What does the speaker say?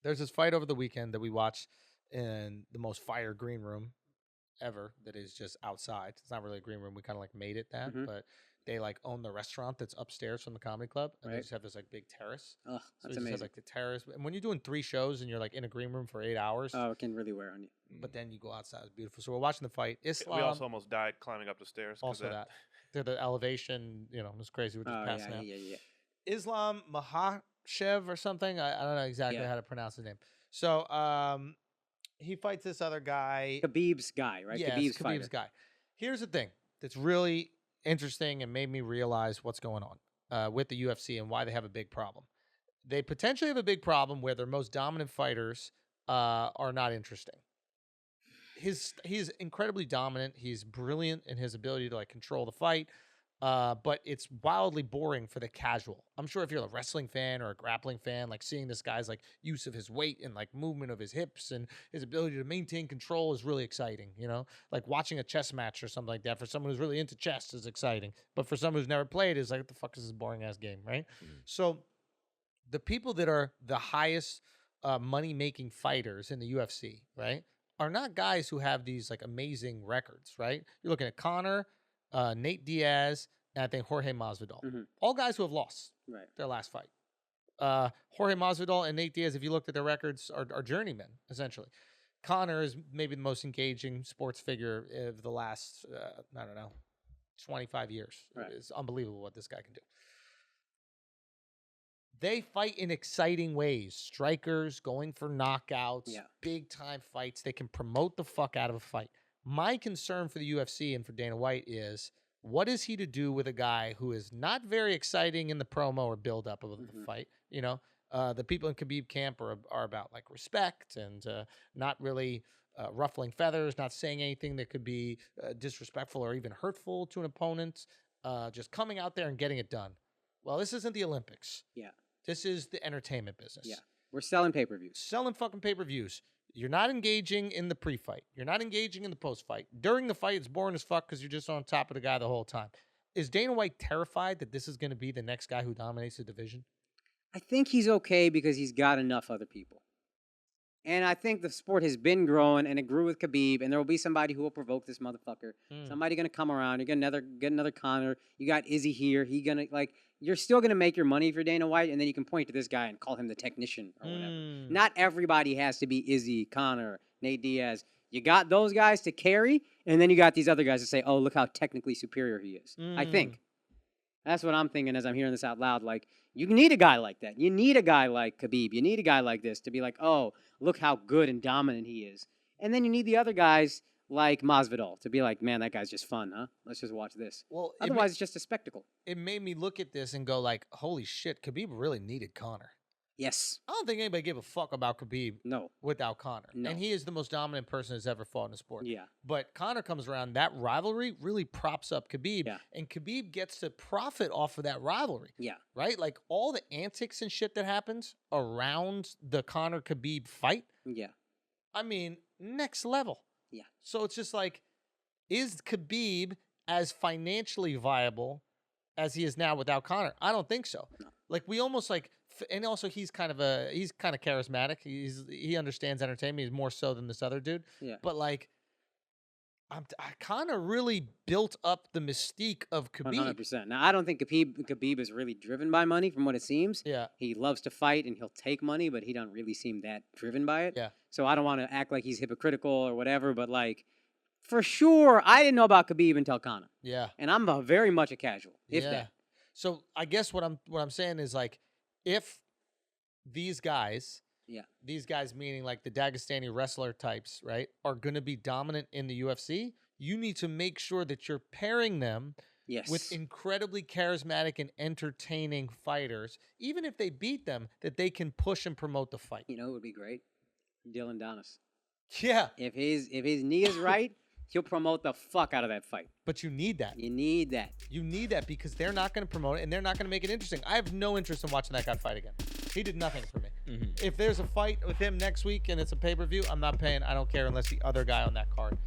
There's this fight over the weekend that we watched in the most fire green room ever that is just outside. It's not really a green room. We kind of like made it that, but they like own the restaurant that's upstairs from the comedy club, and they just have this like big terrace. Oh, so that's they just amazing. have, like the terrace. And when you're doing 3 shows and you're like in a green room for 8 hours, Oh, it can really wear on you. but then you go outside. It's beautiful. So we're watching the fight. Islam. We also almost died climbing up the stairs. Also that. The elevation, you know, it was crazy. We're just passing out. Yeah. Islam Makhachev or something. I don't know exactly how to pronounce his name. So he fights this other guy. Khabib's guy, right? Yeah, Khabib's guy. Here's the thing that's really interesting and made me realize what's going on with the UFC and why they have a big problem. They potentially have a big problem where their most dominant fighters are not interesting. He's incredibly dominant. He's brilliant in his ability to like control the fight. But it's wildly boring for the casual. I'm sure if you're a wrestling fan or a grappling fan, like seeing this guy's like use of his weight and like movement of his hips and his ability to maintain control is really exciting. You know, like watching a chess match or something like that for someone who's really into chess is exciting. But for someone who's never played, is like, what the fuck is this boring ass game, right? So the people that are the highest money making fighters in the UFC, right, are not guys who have these like amazing records, right? You're looking at Conor, Nate Diaz, and I think Jorge Masvidal. All guys who have lost their last fight. Jorge Masvidal and Nate Diaz, if you looked at their records, are journeymen, essentially. Conor is maybe the most engaging sports figure of the last, 25 years. It's unbelievable what this guy can do. They fight in exciting ways. Strikers, going for knockouts, big-time fights. They can promote the fuck out of a fight. My concern for the UFC and for Dana White is, what is he to do with a guy who is not very exciting in the promo or build-up of the fight? You know, the people in Khabib camp are about like respect and not really ruffling feathers, not saying anything that could be disrespectful or even hurtful to an opponent, just coming out there and getting it done. Well, this isn't the Olympics. Yeah. This is the entertainment business. Yeah. We're selling pay-per-views. Selling fucking pay-per-views. You're not engaging in the pre-fight. You're not engaging in the post-fight. During the fight, it's boring as fuck because you're just on top of the guy the whole time. Is Dana White terrified that this is going to be the next guy who dominates the division? I think he's okay because he's got enough other people. And I think the sport has been growing, and it grew with Khabib, and there will be somebody who will provoke this motherfucker. Somebody going to come around. You're going to get another Conor. You got Izzy here. You're still going to make your money for Dana White, and then you can point to this guy and call him the technician or whatever. Not everybody has to be Izzy, Conor, Nate Diaz. You got those guys to carry, and then you got these other guys to say, oh, look how technically superior he is. I think. That's what I'm thinking as I'm hearing this out loud. Like, you need a guy like that. You need a guy like Khabib. You need a guy like this to be like, oh, look how good and dominant he is. And then you need the other guys like Masvidal to be like, man, that guy's just fun, huh? Let's just watch this. Well, otherwise, it's just a spectacle. It made me look at this and go like, holy shit, Khabib really needed Conor. Yes. I don't think anybody gave a fuck about Khabib without Conor. No. And he is the most dominant person who's ever fought in the sport. Yeah. But Conor comes around, that rivalry really props up Khabib. Yeah. And Khabib gets to profit off of that rivalry. Yeah. Right? Like all the antics and shit that happens around the Conor-Khabib fight. Yeah. I mean, next level. Yeah. So it's just like, is Khabib as financially viable as he is now without Conor? I don't think so. No. Like we almost like, and also he's kind of charismatic. He understands entertainment. He's more so than this other dude. Yeah. But like, Conor really built up the mystique of Khabib. 100%. Now I don't think Khabib is really driven by money, from what it seems. Yeah. He loves to fight and he'll take money, but he don't really seem that driven by it. Yeah. So I don't want to act like he's hypocritical or whatever, but like, for sure, I didn't know about Khabib until Conor. Yeah. And I'm very much a casual, if that. So I guess what I'm saying is like, if these guys, meaning like the Dagestani wrestler types, right, are going to be dominant in the UFC, you need to make sure that you're pairing them with incredibly charismatic and entertaining fighters, even if they beat them, that they can push and promote the fight. You know, it would be great. Dylan Donis. Yeah. If his knee is right, he'll promote the fuck out of that fight. But you need that. You need that. You need that because they're not going to promote it and they're not going to make it interesting. I have no interest in watching that guy fight again. He did nothing for me. If there's a fight with him next week and it's a pay-per-view, I'm not paying. I don't care unless the other guy on that card